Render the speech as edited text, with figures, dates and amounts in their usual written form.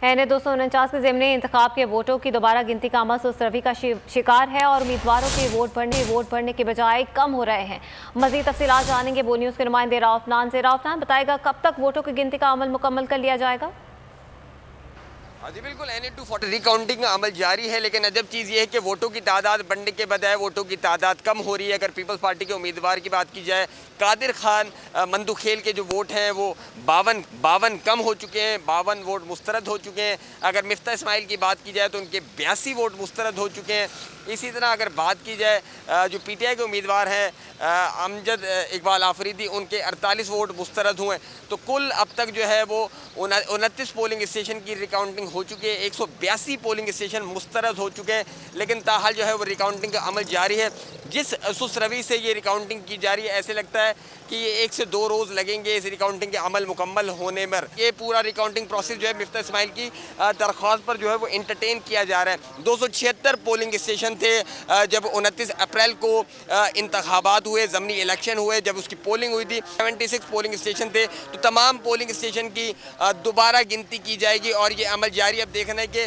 N 249 के ज़िमनी इंतखाब के वोटों की दोबारा गिनती का अमल सुस्त-रवी का शिकार है और उम्मीदवारों के वोट बढ़ने के बजाय कम हो रहे हैं। मज़ीद तफसीलात जानेंगे बोल न्यूज़ के नुमाइंदे राउफनान से। राउफनान, बताएगा कब तक वोटों की गिनती का अमल मुकम्मल कर लिया जाएगा? हाँ जी बिल्कुल, NA 240 रिकाउंटिंग का अमल जारी है, लेकिन अजब चीज़ ये है कि वोटों की तादाद बढ़ने के बजाय वोटों की तादाद कम हो रही है। अगर पीपल्स पार्टी के उम्मीदवार की बात की जाए, कादिर खान मंदुखेल के जो वोट हैं वो 52 कम हो चुके हैं, 52 वोट मुस्तरद हो चुके हैं। अगर मिफ्ता इस्माइल की बात की जाए तो उनके 82 वोट मुस्तरद हो चुके हैं। इसी तरह अगर बात की जाए जो PTI के उम्मीदवार हैं अमजद इकबाल आफरीदी, उनके 48 वोट मुस्तरद हुए। तो कुल अब तक जो है वो 29 पोलिंग स्टेशन की रिकाउंटिंग हो चुकी है, 182 पोलिंग स्टेशन मुस्तरद हो चुके हैं, लेकिन ताहाल जो है वो रिकाउंटिंग का अमल जारी है। जिस सुस्त रवि से ये रिकाउंटिंग की जा रही है, ऐसे लगता है कि ये 1 से 2 रोज़ लगेंगे इस रिकाउंटिंग के अमल मुकम्मल होने में। ये पूरा रिकाउंटिंग प्रोसेस जो है मिफ्ता इस्माइल की दरख्वास्त पर जो है वो इंटरटेन किया जा रहा है। 276 पोलिंग स्टेशन थे जब 29 अप्रैल को इंतखाबात हुए, ज़मीनी इलेक्शन हुए, जब उसकी पोलिंग हुई थी। 76 पोलिंग स्टेशन थे, तो तमाम पोलिंग स्टेशन की दोबारा गिनती की जाएगी और ये अमल जारी अब देखना है कि